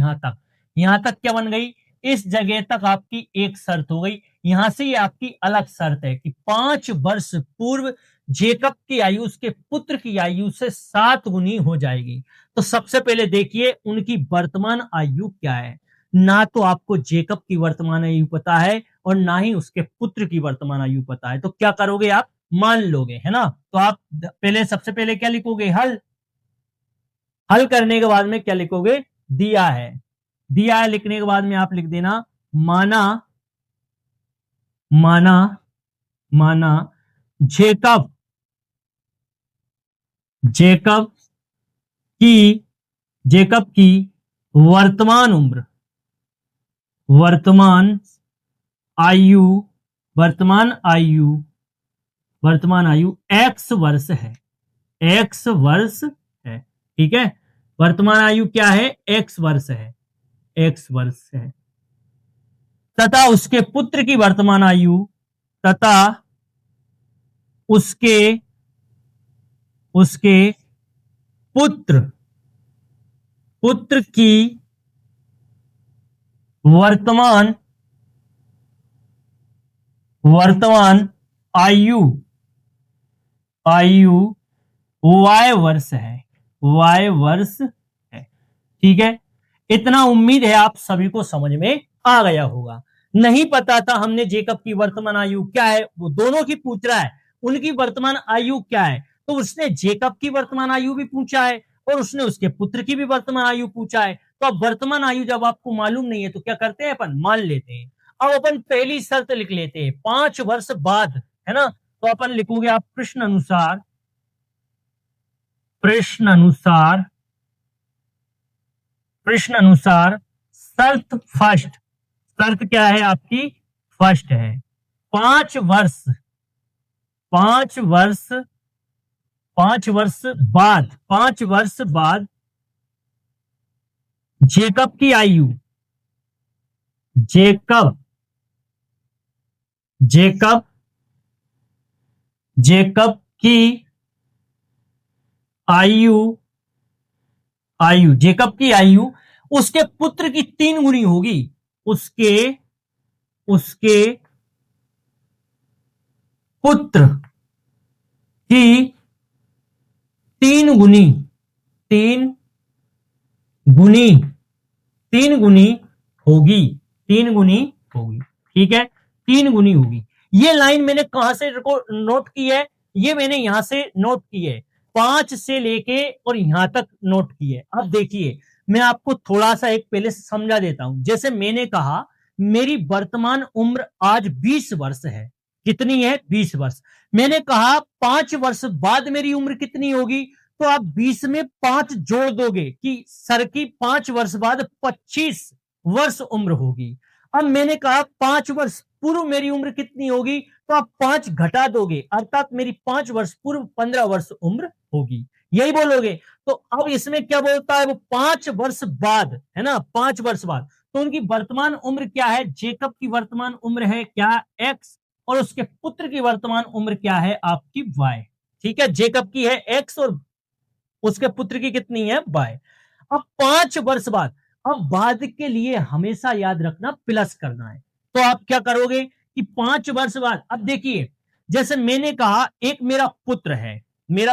यहां तक क्या बन गई? इस जगह तक आपकी एक शर्त हो गई। यहां से ये आपकी अलग शर्त है कि 5 वर्ष पूर्व जेकब की आयु उसके पुत्र की आयु से 7 गुनी हो जाएगी। तो सबसे पहले देखिए उनकी वर्तमान आयु क्या है। ना तो आपको जेकब की वर्तमान आयु पता है और ना ही उसके पुत्र की वर्तमान आयु पता है, तो क्या करोगे आप? मान लोगे, है ना। तो आप पहले सबसे पहले क्या लिखोगे? हल करने के बाद में क्या लिखोगे? दिया है लिखने के बाद में आप लिख देना माना जेकब की वर्तमान उम्र, वर्तमान आयु x वर्ष है। ठीक है, वर्तमान आयु क्या है? x वर्ष है। तथा उसके पुत्र की वर्तमान आयु, तथा उसके पुत्र की वर्तमान आयु y वर्ष है। ठीक है, इतना उम्मीद है आप सभी को समझ में आ गया होगा। नहीं पता था हमने जेकब की वर्तमान आयु क्या है, वो दोनों की पूछ रहा है, उनकी वर्तमान आयु क्या है, तो उसने जेकब की वर्तमान आयु भी पूछा है और उसने उसके पुत्र की भी वर्तमान आयु पूछा है। तो अब वर्तमान आयु जब आपको मालूम नहीं है तो क्या करते हैं? अपन मान लेते हैं। अब अपन पहली शर्त लिख लेते हैं 5 वर्ष बाद, है ना। तो अपन लिखोगे आप प्रश्न अनुसार शर्त क्या है आपकी? फर्स्ट है। 5 वर्ष बाद जेकब की आयु उसके पुत्र की 3 गुनी होगी। उसके पुत्र की 3 गुनी होगी। ठीक है, 3 गुनी होगी। ये लाइन मैंने कहां से नोट की है? ये मैंने यहां से नोट की है, 5 से लेके और यहां तक नोट की है। अब देखिए, मैं आपको थोड़ा सा एक पहले समझा देता हूं। जैसे मैंने कहा मेरी वर्तमान उम्र आज 20 वर्ष है। कितनी है? 20 वर्ष। मैंने कहा 5 वर्ष बाद मेरी उम्र कितनी होगी, तो आप 20 में 5 जोड़ दोगे कि सर की 5 वर्ष बाद 25 वर्ष उम्र होगी। अब मैंने कहा 5 वर्ष पूर्व मेरी उम्र कितनी होगी, तो आप 5 घटा दोगे, अर्थात मेरी 5 वर्ष पूर्व 15 वर्ष उम्र होगी। यही बोलोगे। तो अब इसमें क्या बोलता है वो? 5 वर्ष बाद, है ना, 5 वर्ष बाद। तो उनकी वर्तमान उम्र क्या है? जेकब की वर्तमान उम्र है क्या? x, और उसके पुत्र की वर्तमान उम्र क्या है? आपकी y। ठीक है, जेकब की है x और उसके पुत्र की कितनी है? y। अब 5 वर्ष बाद, अब बाद के लिए हमेशा याद रखना प्लस करना है। तो आप क्या करोगे कि 5 वर्ष बाद, अब देखिए जैसे मैंने कहा एक मेरा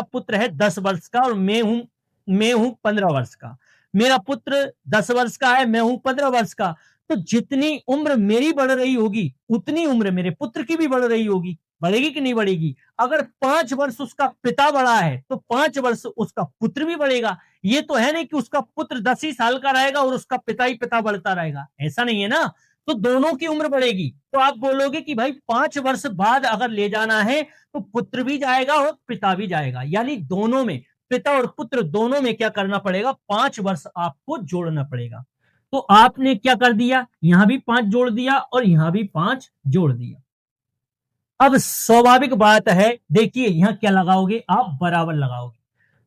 पुत्र है 10 वर्ष का और मैं हूं मैं हूं 15 वर्ष का, मेरा पुत्र 10 वर्ष का है, मैं हूं 15 वर्ष का। तो जितनी उम्र मेरी बढ़ रही होगी उतनी उम्र मेरे पुत्र की भी बढ़ रही होगी। बढ़ेगी कि नहीं बढ़ेगी? अगर 5 वर्ष उसका पिता बड़ा है तो 5 वर्ष उसका पुत्र भी बढ़ेगा। ये तो है नहीं कि उसका पुत्र 10 ही साल का रहेगा और उसका पिता ही पिता बढ़ता रहेगा, ऐसा नहीं है ना। तो दोनों की उम्र बढ़ेगी। तो आप बोलोगे कि भाई 5 वर्ष बाद अगर ले जाना है तो पुत्र भी जाएगा और पिता भी जाएगा, यानी दोनों में, पिता और पुत्र दोनों में क्या करना पड़ेगा? 5 वर्ष आपको जोड़ना पड़ेगा। तो आपने क्या कर दिया? यहां भी 5 जोड़ दिया और यहां भी 5 जोड़ दिया। अब स्वाभाविक बात है, देखिए यहां क्या लगाओगे? आप बराबर लगाओगे।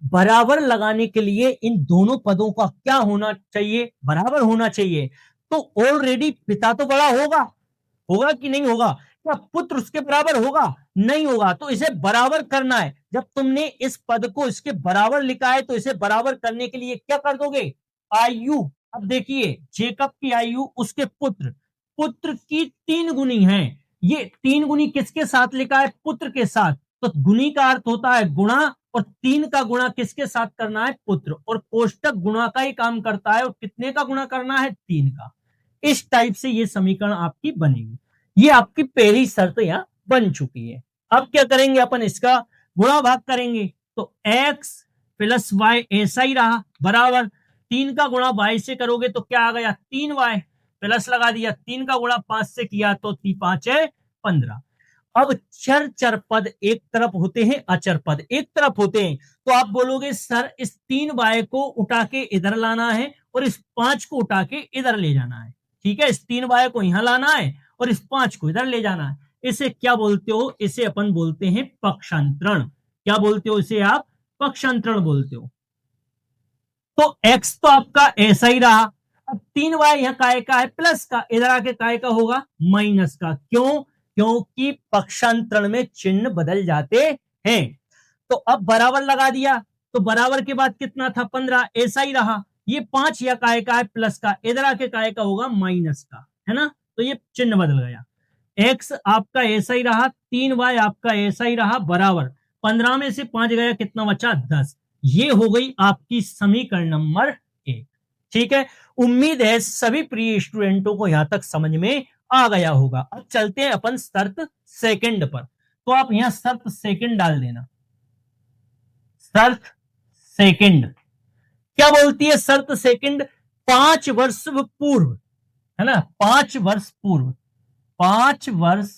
बराबर लगाने के लिए इन दोनों पदों का क्या होना चाहिए? बराबर होना चाहिए। तो ऑलरेडी पिता तो बड़ा होगा, होगा कि नहीं होगा? क्या पुत्र उसके बराबर होगा? नहीं होगा। तो इसे बराबर करना है। जब तुमने इस पद को इसके बराबर लिखा है तो इसे बराबर करने के लिए क्या कर दोगे? आयु। अब देखिए, जेकब की आयु उसके पुत्र, पुत्र की 3 गुनी है। ये 3 गुनी किसके साथ लिखा है? पुत्र के साथ। तो गुनी का अर्थ होता है गुणा, और 3 का गुणा किसके साथ करना है? पुत्र। और कोष्टक गुणा का ही काम करता है, और कितने का गुणा करना है? 3 का। इस टाइप से ये समीकरण आपकी बनेगी। ये आपकी पहली शर्त यहां बन चुकी है। अब क्या करेंगे? अपन इसका गुणा भाग करेंगे। तो x प्लस वाई ऐसा ही रहा, बराबर 3 का गुणा y से करोगे तो क्या आ गया? 3y, प्लस लगा दिया। 3 का गुणा 5 से किया तो 5 है 15। अब चर चर पद एक तरफ होते हैं, अचर पद एक तरफ होते हैं। तो आप बोलोगे सर इस 3y को उठा के इधर लाना है और इस 5 को उठा के इधर ले जाना है। ठीक है, इस 3y को यहां लाना है और इस 5 को इधर ले जाना है। इसे क्या बोलते हो? इसे अपन बोलते हैं पक्षांतरण। क्या बोलते हो इसे? आप पक्षांतरण बोलते हो। तो x तो आपका ऐसा ही रहा। अब 3y यहां काय का है? प्लस का, इधर आके काय का होगा? माइनस का। क्यों? क्योंकि पक्षांतरण में चिन्ह बदल जाते हैं। तो अब बराबर लगा दिया, तो बराबर के बाद कितना था? 15, ऐसा ही रहा। ये 5 या काय का है? प्लस का, इधर आके काय का होगा? माइनस का, है ना। तो ये चिन्ह बदल गया। x आपका ऐसा ही रहा, 3y आपका ऐसा ही रहा, बराबर 15 में से 5 गया, कितना बचा? 10। ये हो गई आपकी समीकरण नंबर 1। ठीक है, उम्मीद है सभी प्रिय स्टूडेंटों को यहां तक समझ में आ गया होगा। अब चलते हैं अपन शर्त सेकंड पर। तो आप यहां शर्त सेकंड डाल देना। शर्त सेकंड क्या बोलती है? शर्त सेकंड 5 वर्ष पूर्व, है ना, 5 वर्ष पूर्व, 5 वर्ष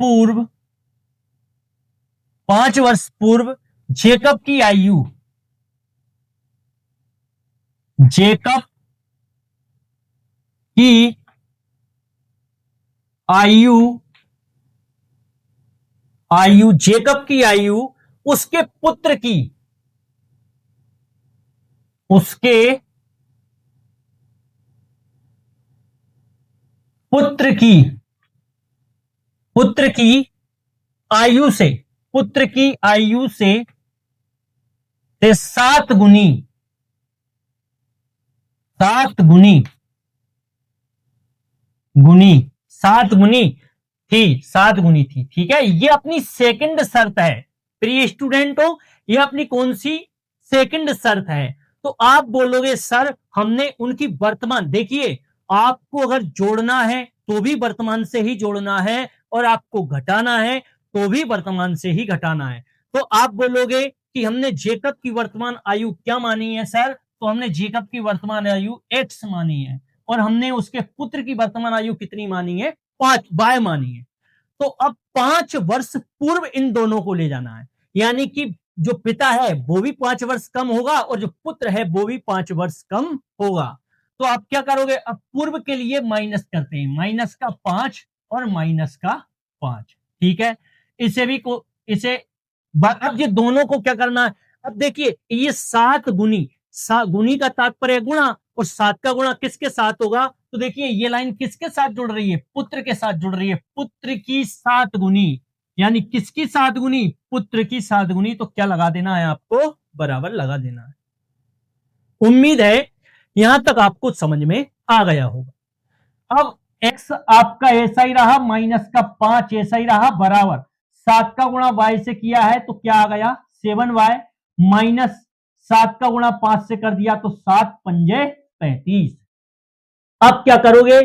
पूर्व, 5 वर्ष पूर्व जेकब की आयु, जेकब की आयु, आयु जेकब की आयु उसके पुत्र की, उसके पुत्र की, पुत्र की आयु से, पुत्र की आयु से 7 गुनी, 7 गुनी, गुनी 7 गुनी थी, 7 गुनी थी। ठीक है, ये अपनी सेकंड शर्त है प्रिय स्टूडेंटों। ये अपनी कौन सी सेकंड शर्त है? तो आप बोलोगे सर हमने उनकी वर्तमान, देखिए आपको अगर जोड़ना है तो भी वर्तमान से ही जोड़ना है और आपको घटाना है तो भी वर्तमान से ही घटाना है। तो आप बोलोगे कि हमने जेकब की वर्तमान आयु क्या मानी है सर? तो हमने जेकब की वर्तमान आयु x मानी है और हमने उसके पुत्र की वर्तमान आयु कितनी मानी है? 5 y मानी है। तो अब 5 वर्ष पूर्व इन दोनों को ले जाना है, यानी कि जो पिता है वो भी 5 वर्ष कम होगा और जो पुत्र है वो भी 5 वर्ष कम होगा। तो आप क्या करोगे? अब पूर्व के लिए माइनस करते हैं, माइनस का 5 और माइनस का 5। ठीक है, इसे भी को इसे, अब ये दोनों को क्या करना है? अब देखिए ये 7 गुनी, गुनी का तात्पर्य गुणा, और 7 का गुणा किसके साथ होगा? तो देखिए ये लाइन किसके साथ जुड़ रही है? पुत्र के साथ जुड़ रही है। पुत्र की 7 गुनी, यानी किसकी 7 गुनी? पुत्र की 7 गुनी। तो क्या लगा देना है आपको? बराबर लगा देना है। उम्मीद है यहां तक आपको समझ में आ गया होगा। अब x आपका ऐसा ही रहा, माइनस का 5 ऐसा ही रहा, बराबर 7 का गुणा y से किया है तो क्या आ गया? 7y, माइनस 7 का गुणा 5 से कर दिया तो 7 पंजे 35। अब क्या करोगे,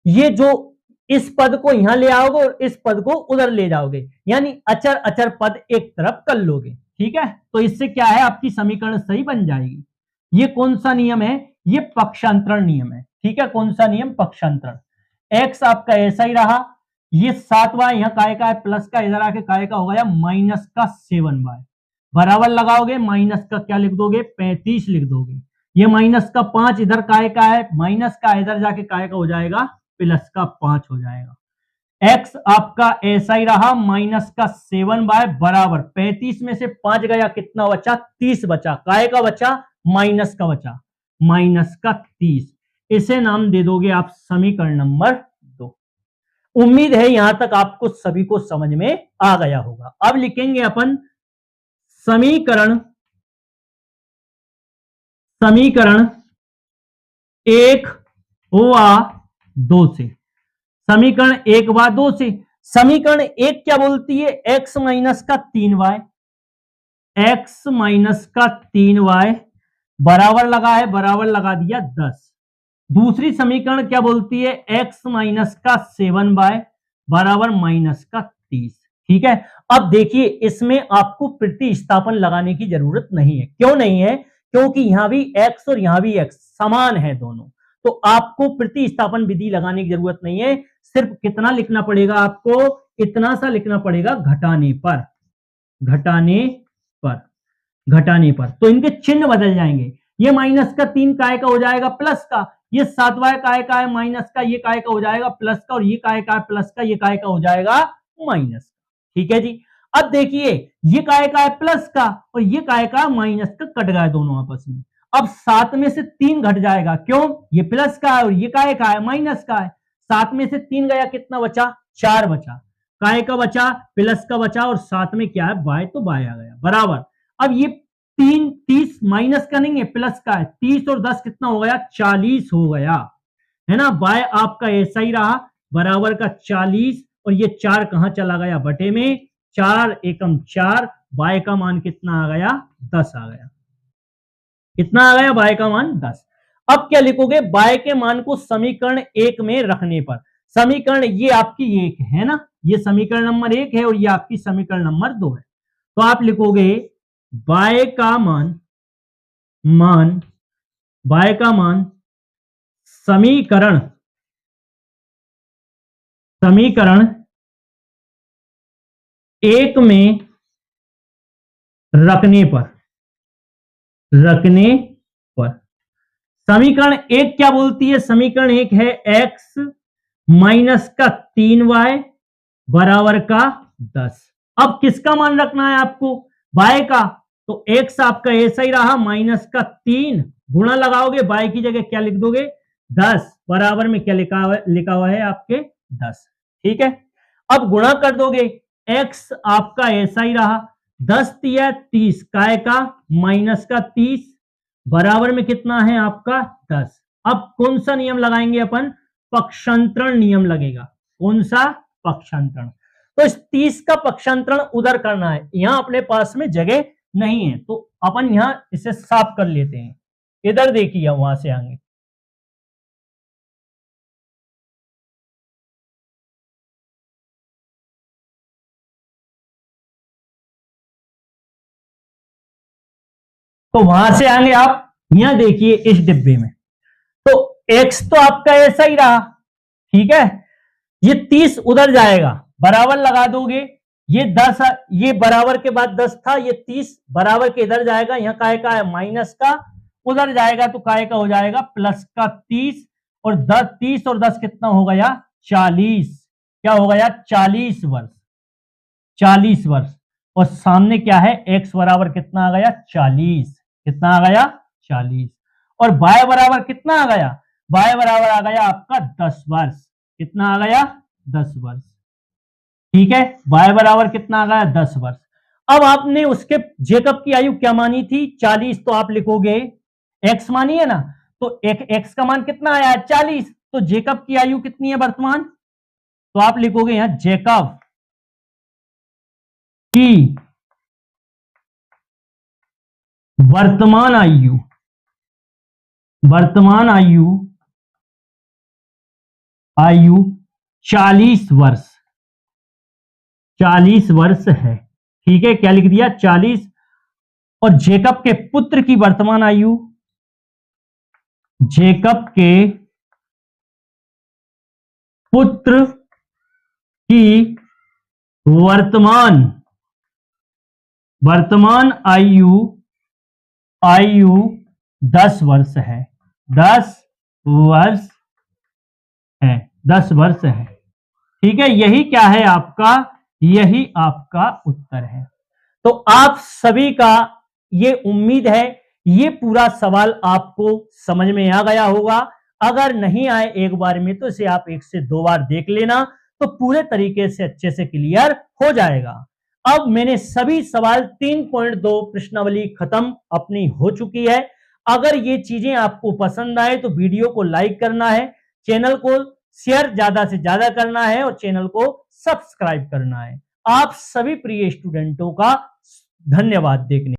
ये जो इस पद को यहां ले आओगे और इस पद को उधर ले जाओगे, यानी अचर अचर पद एक तरफ कर लोगे। ठीक है, तो इससे क्या है, आपकी समीकरण सही बन जाएगी। ये कौन सा नियम है, ये पक्षांतरण नियम है। ठीक है, कौन सा नियम, पक्षांतरण। एक्स आपका ऐसा ही रहा, ये 7y यहां काय का है प्लस का, इधर आके काय का हो गया माइनस का 7y, बराबर लगाओगे माइनस का क्या लिख दोगे 35 लिख दोगे। ये माइनस का 5 इधर काय का है माइनस का, इधर जाके काय का हो जाएगा प्लस का 5 हो जाएगा। x आपका ऐसा ही रहा, माइनस का 7y बराबर 35 में से 5 गया, कितना बचा 30 बचा, काय का बचा माइनस का बचा, माइनस का 30। इसे नाम दे दोगे आप समीकरण नंबर 2। उम्मीद है यहां तक आपको सभी को समझ में आ गया होगा। अब लिखेंगे अपन समीकरण 1 व 2 से, समीकरण 1 व 2 से। समीकरण 1 क्या बोलती है, x माइनस का 3y, x माइनस का 3y बराबर लगा है, बराबर लगा दिया 10। दूसरी समीकरण क्या बोलती है, x माइनस का 7y बराबर माइनस का 30। ठीक है, अब देखिए इसमें आपको प्रतिस्थापन लगाने की जरूरत नहीं है। क्यों नहीं है, क्योंकि यहां भी x और यहां भी x समान है दोनों, तो आपको प्रतिस्थापन विधि लगाने की जरूरत नहीं है। सिर्फ कितना लिखना पड़ेगा आपको, इतना सा लिखना पड़ेगा घटाने पर, घटाने पर, घटाने पर। तो इनके चिन्ह बदल जाएंगे, ये माइनस का 3 काय का हो जाएगा प्लस का, ये 7y काय का है माइनस का, ये काय का हो जाएगा प्लस का, और ये काय का है प्लस का, ये काय का हो जाएगा माइनस का। ठीक है जी, अब देखिए ये काय का है प्लस का और ये काय का माइनस का, कट गए दोनों आपस में। अब 7 में से 3 घट जाएगा, क्यों, ये प्लस का है और ये काय का है माइनस का है। 7 में से 3 गया, कितना बचा 4 बचा, काय का बचा प्लस का बचा, और साथ में क्या है बाय, तो बाय आ गया बराबर। अब ये 30 माइनस का नहीं है प्लस का है, 30 और 10 कितना हो गया 40 हो गया, है ना। बाय आपका ऐसा ही रहा, बराबर का 40, और ये 4 कहां चला गया बटे में, 4 एकम 4, बाय का मान कितना आ गया 10 आ गया। कितना आ गया बाय का मान 10। अब क्या लिखोगे, बाय के मान को समीकरण 1 में रखने पर, समीकरण ये आपकी 1 है ना, ये समीकरण नंबर 1 है और ये आपकी समीकरण नंबर 2 है। तो आप लिखोगे बाय का मान, बाय का मान समीकरण 1 में रखने पर, समीकरण 1 क्या बोलती है, समीकरण 1 है x माइनस का 3y बराबर का 10। अब किसका मान रखना है आपको, y का, तो x आपका ऐसा ही रहा, माइनस का 3, गुणा लगाओगे y की जगह क्या लिख दोगे 10, बराबर में क्या लिखा हुआ है आपके 10। ठीक है, अब गुणा कर दोगे, x आपका ऐसा ही रहा, 10 तिया 30, काय का माइनस का 30, बराबर में कितना है आपका 10। अब कौन सा नियम लगाएंगे अपन, पक्षांतरण नियम लगेगा। कौन सा, पक्षांतरण। तो इस 30 का पक्षांतरण उधर करना है, यहां अपने पास में जगह नहीं है, तो अपन यहां इसे साफ कर लेते हैं। इधर देखिए वहां से आएंगे, तो वहां से आएंगे आप, यहां देखिए इस डिब्बे में, तो x तो आपका ऐसा ही रहा, ठीक है, ये 30 उधर जाएगा, बराबर लगा दोगे, ये 10, ये बराबर के बाद 10 था, ये 30 बराबर के इधर जाएगा, यहां काय का है माइनस का, उधर जाएगा तो काय का हो जाएगा प्लस का 30, और 30 और 10 कितना हो गया 40, क्या हो गया 40 वर्ष, 40 वर्ष। और सामने क्या है x बराबर कितना आ गया 40, कितना आ गया 40, और y बराबर कितना आ गया, y बराबर आ गया आपका 10 वर्ष, कितना आ गया 10 वर्ष। ठीक है, y बराबर कितना आ गया 10 वर्ष। अब आपने उसके जेकब की आयु क्या मानी थी 40, तो आप लिखोगे x मानी है ना, तो x का मान कितना आया 40, तो जेकब की आयु कितनी है वर्तमान, तो आप लिखोगे यहां जेकब की वर्तमान आयु 40 वर्ष, 40 वर्ष है। ठीक है, क्या लिख दिया 40। और जेकब के पुत्र की वर्तमान आयु, जेकब के पुत्र की वर्तमान आयु 10 वर्ष है, 10 वर्ष है, 10 वर्ष है। ठीक है, यही क्या है आपका, यही आपका उत्तर है। तो आप सभी का ये उम्मीद है ये पूरा सवाल आपको समझ में आ गया होगा। अगर नहीं आए एक बार में तो इसे आप 1 से 2 बार देख लेना, तो पूरे तरीके से अच्छे से क्लियर हो जाएगा। अब मैंने सभी सवाल 3.2 प्रश्नावली खत्म अपनी हो चुकी है। अगर ये चीजें आपको पसंद आए तो वीडियो को लाइक करना है, चैनल को शेयर ज्यादा से ज्यादा करना है और चैनल को सब्सक्राइब करना है। आप सभी प्रिय स्टूडेंटों का धन्यवाद देखने